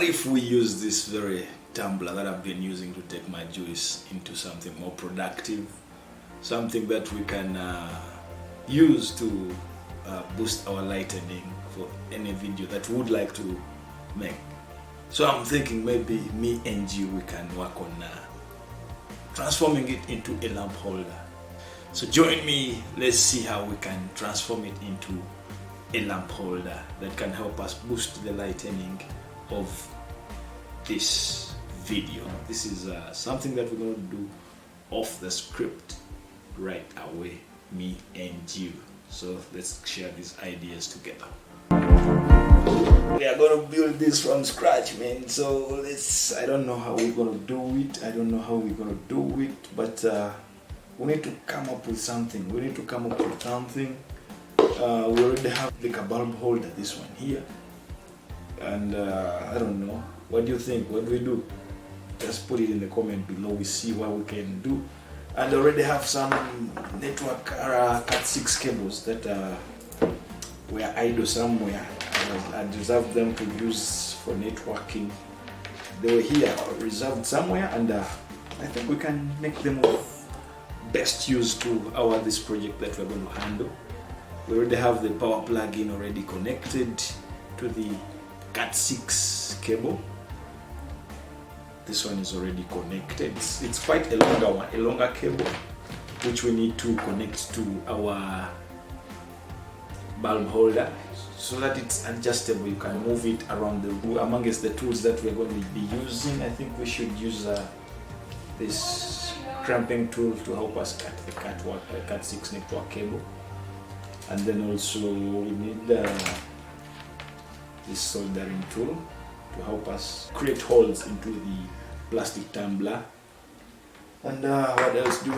if we use this very tumbler that I've been using to take my juice into something more productive, something that we can use to boost our lightning for any video that we would like to make. So I'm thinking maybe me and you, we can work on transforming it into a lamp holder. So join me, let's see how we can transform it into a lamp holder that can help us boost the lightning of this video. This is something that we're going to do off the script right away, me and you. So let's share these ideas together. We are going to build this from scratch, man. So I don't know how we're going to do it. I don't know how we're going to do it, but we need to come up with something. We already have like a bulb holder, this one here. And I don't know. What do you think? What do we do? Just put it in the comment below. We see what we can do. And I already have some network Cat6 cables that were idle somewhere. I reserved them to use for networking. They were here, reserved somewhere, and I think we can make them of best use to this project that we're going to handle. We already have the power plug-in already connected to the Cat6 cable. This one is already connected. It's quite a longer one, a longer cable, which we need to connect to our bulb holder so that it's adjustable. You can move it around the room. Amongst the tools that we're going to be using, I think we should use this clamping tool to help us cut the Cat6 network cable. And then also we need this soldering tool to help us create holes into the plastic tumbler. And what else do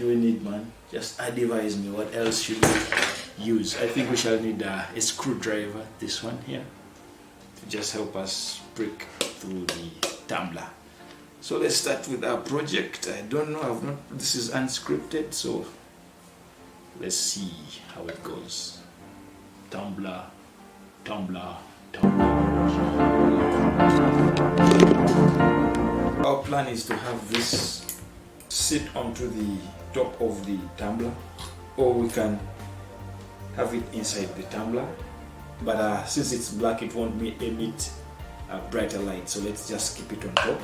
we need, man? Just advise me, what else should we use? I think we shall need a screwdriver, this one here, to just help us break through the tumbler. So let's start with our project. I don't know, this is unscripted, so let's see how it goes. Tumbler. Our plan is to have this sit onto the top of the tumbler, or we can have it inside the tumbler, but since it's black, it won't emit brighter light, so let's just keep it on top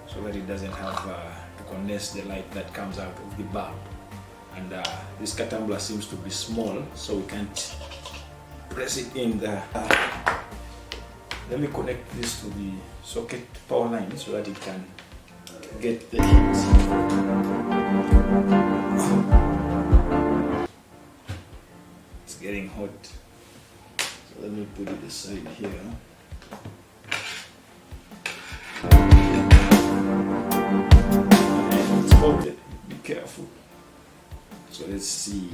so that it doesn't have to condense the light that comes out of the bulb. And this tumbler seems to be small, so we can't press it in there. Let me connect this to the socket power line so that it can get the heat. It's getting hot, so let me put it aside here. And it's coated, be careful. So let's see.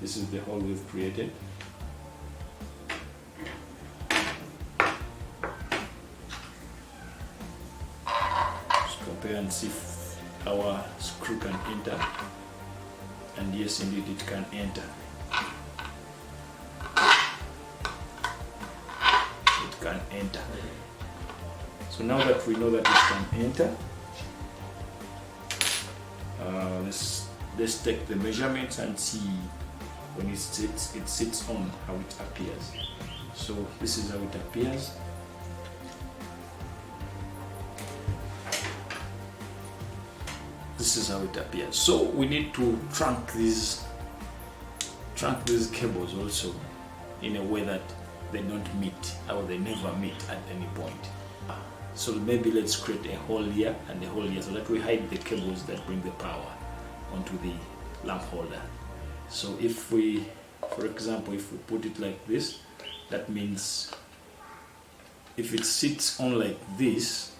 This is the hole we've created. Let's compare and see if our screw can enter. And yes, indeed, it can enter. It can enter. So now that we know that it can enter, let's take the measurements and see when it sits on how it appears. So this is how it appears. This is how it appears. So we need to trunk these cables also in a way that they don't meet, or they never meet at any point. So maybe let's create a hole here and a hole here so that we hide the cables that bring the power onto the lamp holder. So if we, for example, if we put it like this, that means if it sits on like this,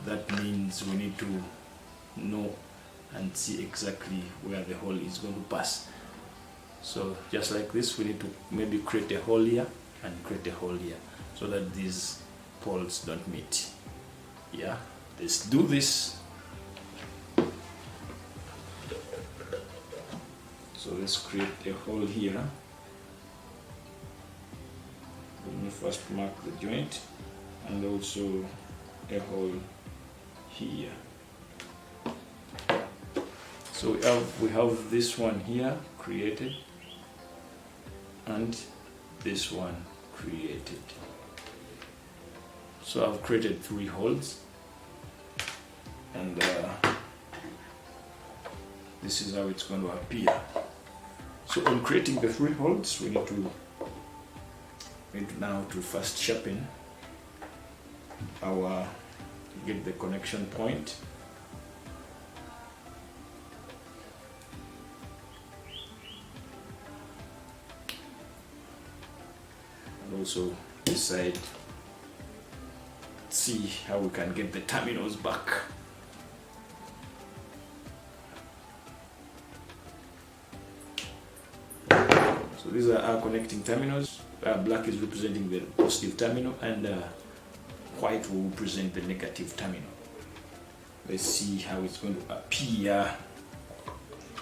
that means we need to know and see exactly where the hole is going to pass. So just like this, we need to maybe create a hole here and create a hole here so that these poles don't meet. Yeah, let's do this. So let's create a hole here. Let me first mark the joint and also a hole here. So we have this one here created and this one created. So I've created 3 holes, and this is how it's going to appear. So on creating the 3 holes, we need now to first sharpen our, get the connection point. And also this side, see how we can get the terminals back. So these are our connecting terminals. Black is representing the positive terminal, and white will represent the negative terminal. Let's see how it's going to appear.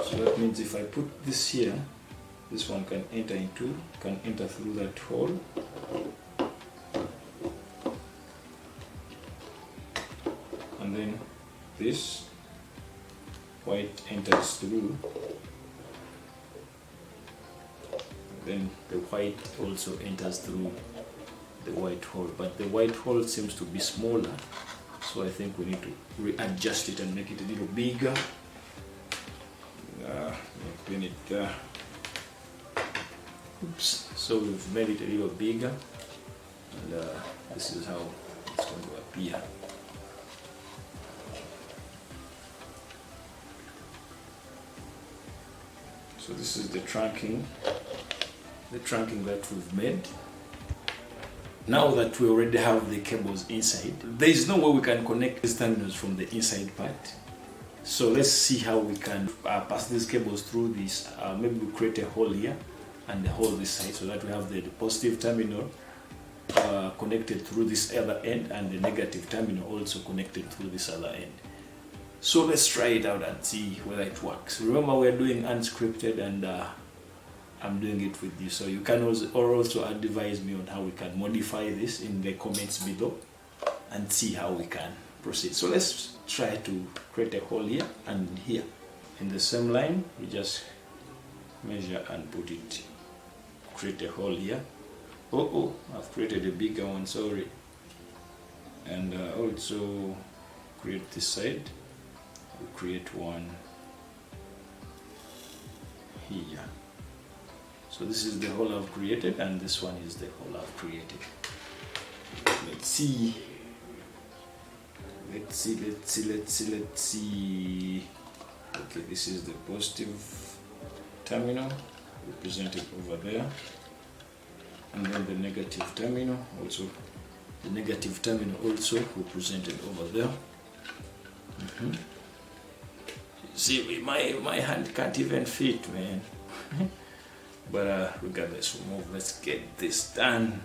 So that means if I put this here, this one can enter through that hole. And then this white enters through. Then the white also enters through the white hole, but the white hole seems to be smaller, so I think we need to readjust it and make it a little bigger. Oops. So we've made it a little bigger, and this is how it's going to appear. So this is the trunking that we've made. Now that we already have the cables inside, there is no way we can connect these terminals from the inside part. So let's see how we can pass these cables through this. Maybe we create a hole here and a hole this side, so that we have the positive terminal connected through this other end, and the negative terminal also connected through this other end. So let's try it out and see whether it works. Remember, we're doing unscripted, and I'm doing it with you, so you can also advise me on how we can modify this in the comments below and see how we can proceed. So let's try to create a hole here and here. In the same line, we just measure and put it, create a hole here. Oh, I've created a bigger one, sorry. And also create this side. We create one here. So this is the hole I've created, and this one is the hole I've created. Let's see. Okay, this is the positive terminal represented over there, and then the negative terminal also. The negative terminal also represented over there. See, my hand can't even fit, man. But regardless, we'll move. Let's get this done.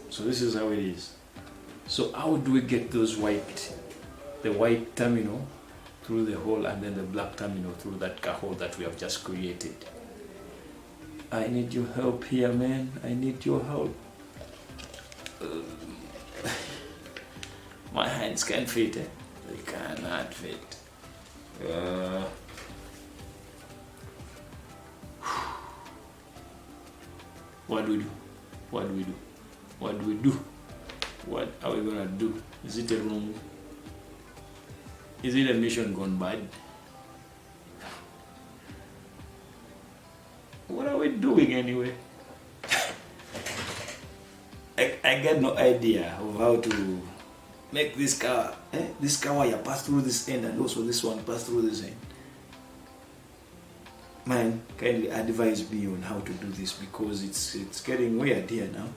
So this is how it is. So how do we get the white terminal through the hole, and then the black terminal through that hole that we have just created? I need your help here, man. I need your help. My hands can't fit, eh? They cannot fit. What do we do? What do we do? What do we do? What are we gonna do? Is it a wrong? Is it a mission gone bad? What are we doing anyway? I got no idea of how to make this car, this car wire pass through this end, and also this one pass through this end. Man, kindly advise me on how to do this, because it's getting weird here now.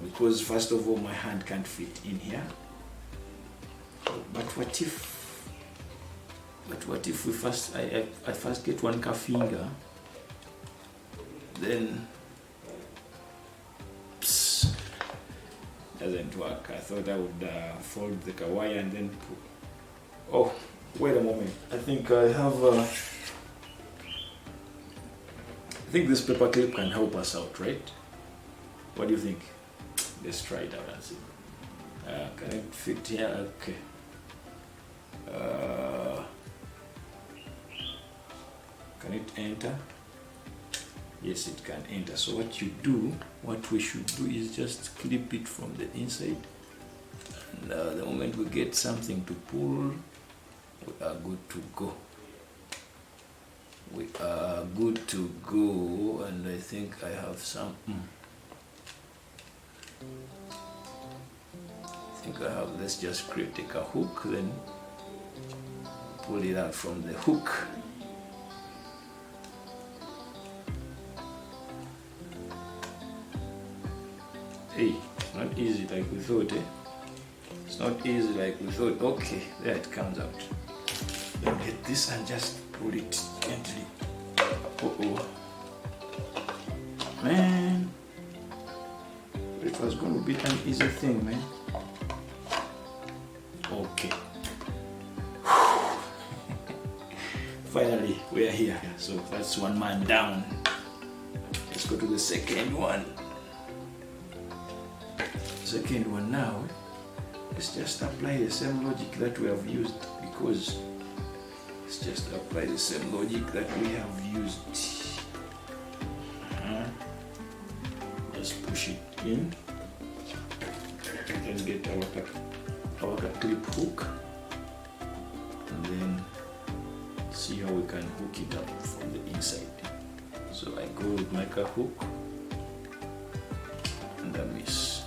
Because first of all, my hand can't fit in here. But what if we first I first get one car finger, then Doesn't work. I thought I would fold the kawaii and then put... Oh, wait a moment. I think I have... I think this paper clip can help us out, right? What do you think? Let's try it out and see. Can it fit here? Okay. Can it enter? Yes, it can enter. So what we should do is just clip it from the inside. And the moment we get something to pull, we are good to go. We are good to go, and I think I have some. I think I have. Let's just take a hook, then pull it out from the hook. Hey, it's not easy like we thought, eh? It's not easy like we thought. Okay, there it comes out. Then get this and just pull it gently. Uh-oh. Man. It was going to be an easy thing, man. Okay. Finally, we are here. So that's one man down. Let's go to the second one. Second one now. Let's just apply the same logic that we have used, because let's just apply the same logic that we have used. Just push it in. Then get our clip hook, and then see how we can hook it up from the inside. So I go with my hook and I miss.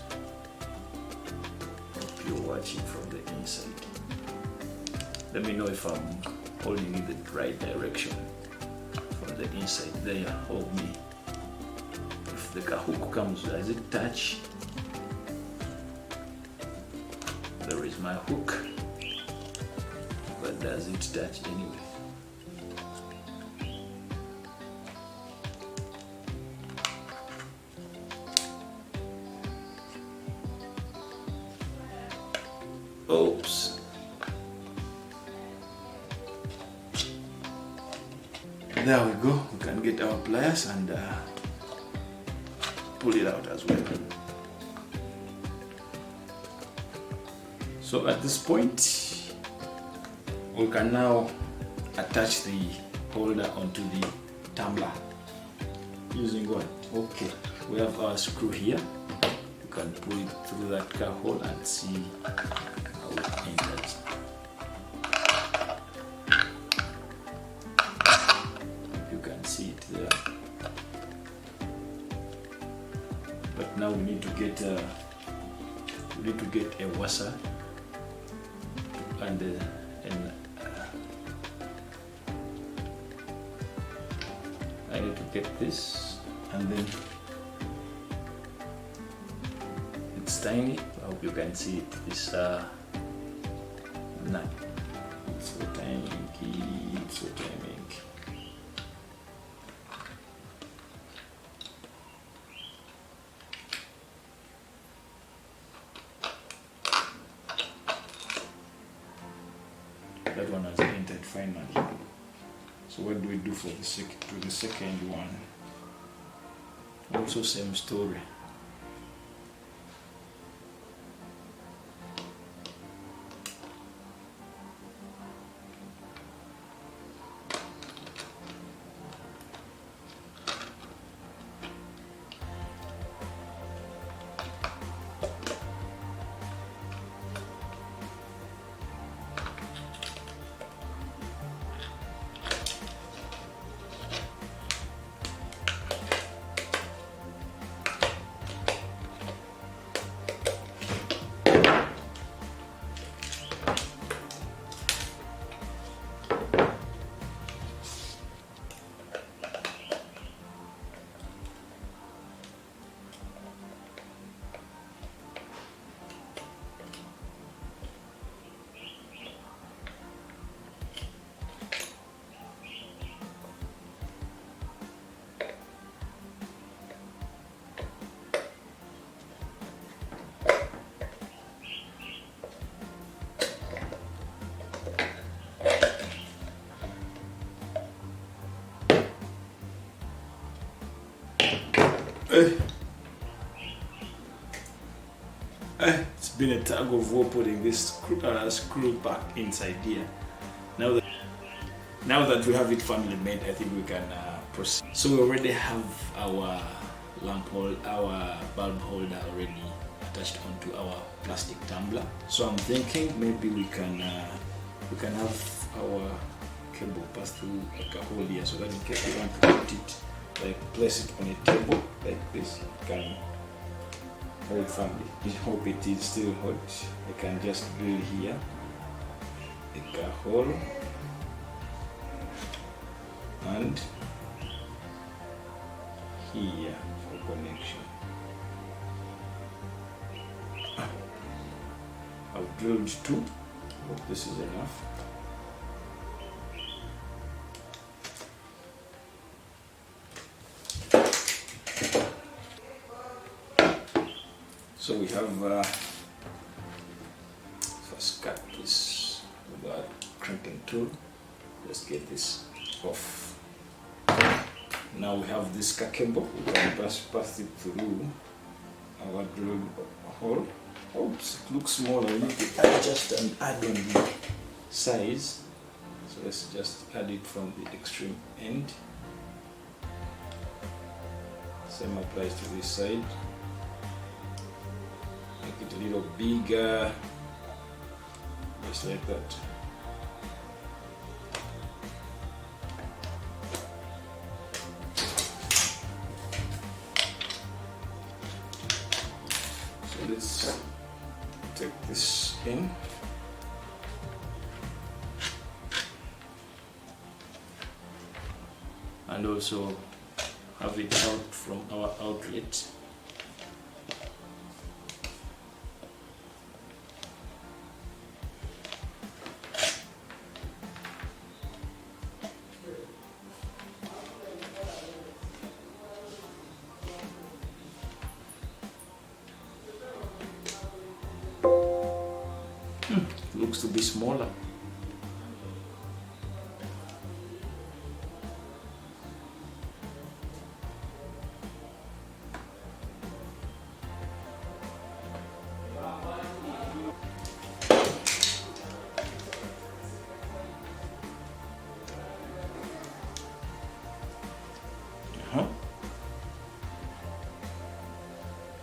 Hope you're watching from the inside. Let me know if I'm holding in the right direction from the inside. There, hold me. If the hook comes, does it touch? There is my hook, but does it touch anyway? Oops. There we go. We can get our pliers and pull it out as well. So at this point, we can now attach the holder onto the tumbler. Using what? Okay, we have our screw here. You can pull it through that car hole and see how it enters. You can see it there. But now we need to get a washer. And I need to get this, and then it's tiny. I hope you can see it. This nut. It's so tiny. It's so tiny. That one has entered finally. So what do we do for the second one? Also same story. It's been a tug of war putting this screw back inside here. Now that we have it firmly made, I think we can proceed. So we already have our our bulb holder already attached onto our plastic tumbler. So I'm thinking maybe we can have our cable pass through like a hole here, so that in case we want to put it, like place it on a table like this, you can hold it firmly. I hope it is still hot. I can just drill here, make a hole, and here for connection. I've drilled 2. Hope this is enough. So we have first cut this with our crimping tool. Let's get this off. Now we have this cable. We can pass it through our drill hole. Oops, it looks smaller. We need to adjust and add on the size. So let's just add it from the extreme end. Same applies to this side. Make it a little bigger, just like that. So let's take this in. And also have it out from our outlet. Looks to be smaller.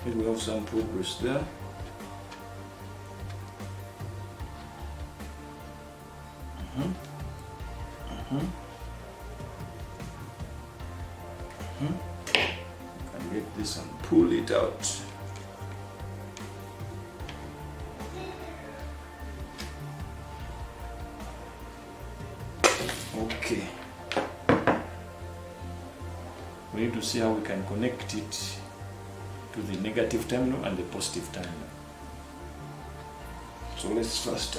Here we have some progress there. Can get this and pull it out. Okay. We need to see how we can connect it to the negative terminal and the positive terminal. So let's first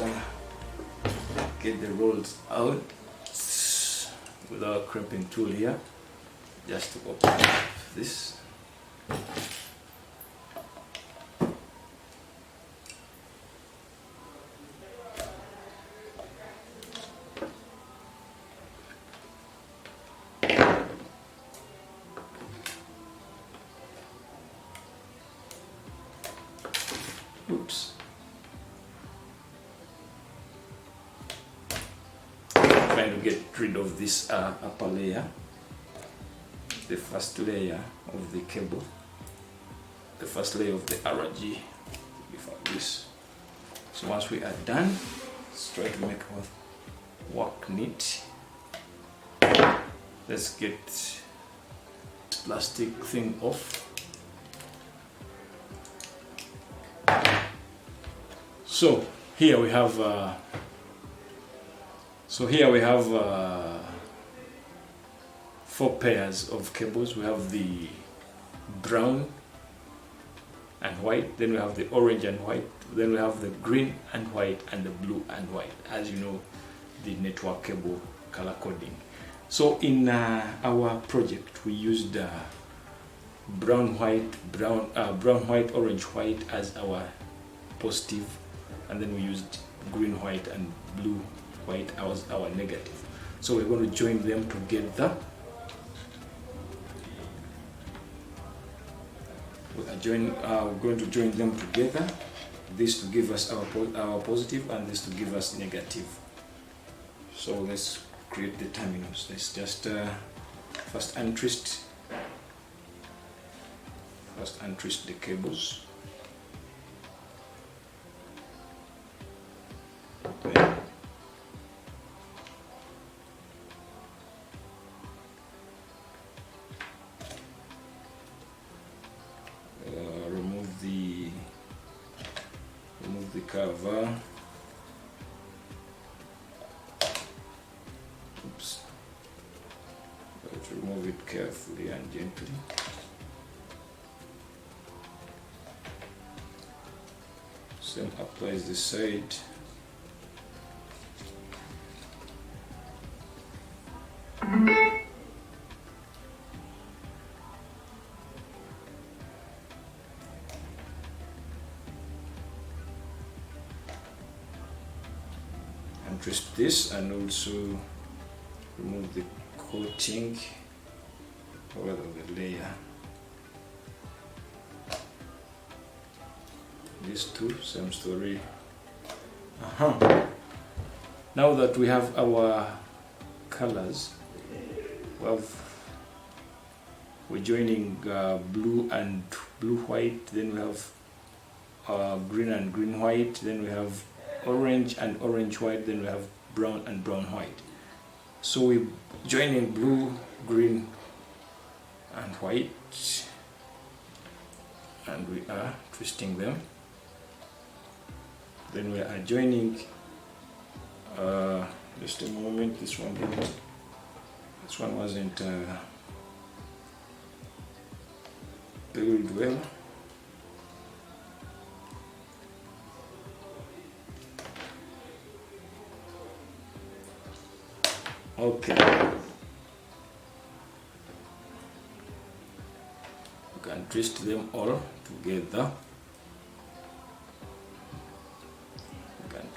get the rolls out with our crimping tool here, just to open up this. Oops. Trying to get rid of this upper layer, the first layer of the cable, the first layer of the RG before this. So once we are done, let's try to make our work neat. Let's get this plastic thing off. So here we have 4 pairs of cables. We have the brown and white, then we have the orange and white, then we have the green and white, and the blue and white, as you know, the network cable color coding. So in our project we used brown white, orange white as our positive, and then we used green white and blue white as our negative. So we're going to join them together. we're going to join them together. This to give us our positive and this to give us negative. So let's create the terminals. Let's just first untwist the cables. Then remove the cover. Oops. Let's remove it carefully and gently. Same applies this side. And twist this and also remove the coating or the layer. These two, same story. Now that we have our colors, we're joining blue and blue white, then we have green and green white, then we have orange and orange white, then we have brown and brown white. So we're joining blue, green and white, and we are twisting them. Then we are joining, just a moment, this one wasn't built well. Okay. You can twist them all together.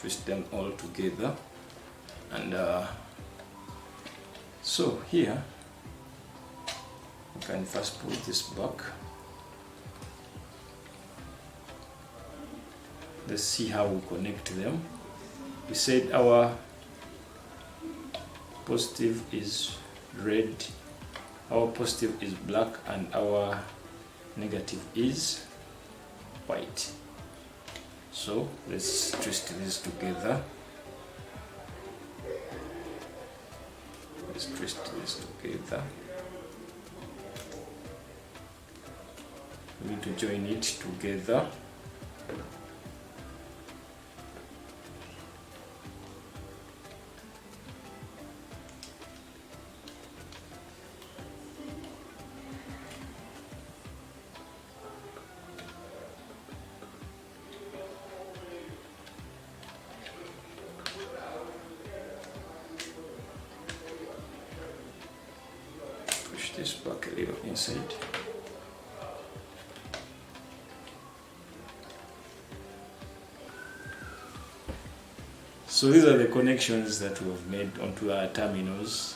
Twist them all together, and so here you can first pull this back. Let's see how we connect them. We said our positive is red, our positive is black, and our negative is white. So let's twist this together. Let's twist this together. We need to join it together. This back a little inside. So these are the connections that we have made onto our terminals.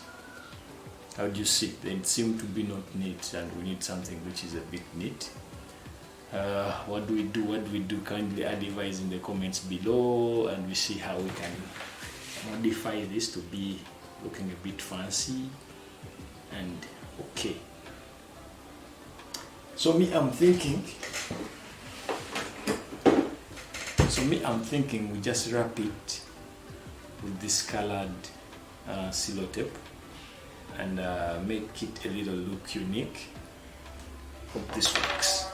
How do you see? They seem to be not neat, and we need something which is a bit neat. What do we do? What do we do? Kindly advise in the comments below, and we see how we can modify this to be looking a bit fancy and okay. So I'm thinking we just wrap it with this colored cellotape and make it a little look unique. Hope this works.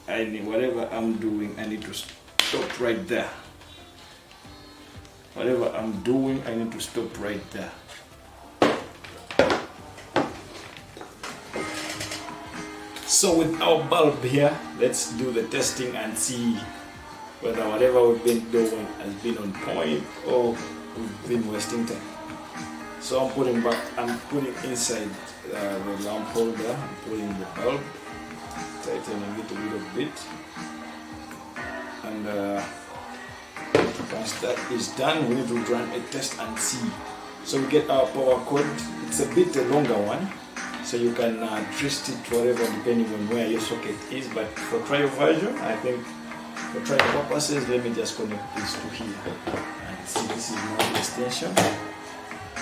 whatever I'm doing, I need to stop right there. Whatever I'm doing, I need to stop right there. So with our bulb here, let's do the testing and see whether whatever we've been doing has been on point or we've been wasting time. So I'm putting inside the lamp holder, I'm putting the bulb, tightening it a little bit, and once that is done, we need to run a test and see. So we get our power cord. It's a bit a longer one, so you can twist it whatever depending on where your socket is, but for trial version, I think for trial purposes, let me just connect this to here and see. This is my extension,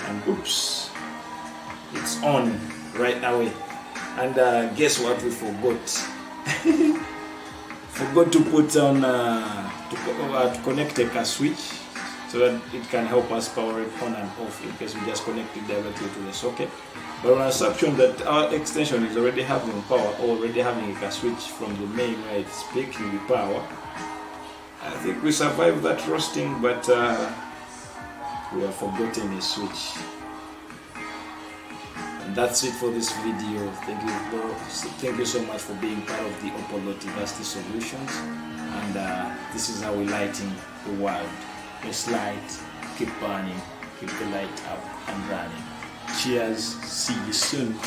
and oops, it's on right away. And guess what we forgot? Forgot to put on to connect a car switch so that it can help us power it on and off in case we just connect it directly to the socket. But on assumption that our extension is already having power, already having a car switch from the main where it's taking the power, I think we survived that roasting, but we have forgotten a switch. And that's it for this video. Thank you so much for being part of the Opolot University Solutions. And this is how we're lighting the world. Let's light, keep burning, keep the light up and running. Cheers, see you soon.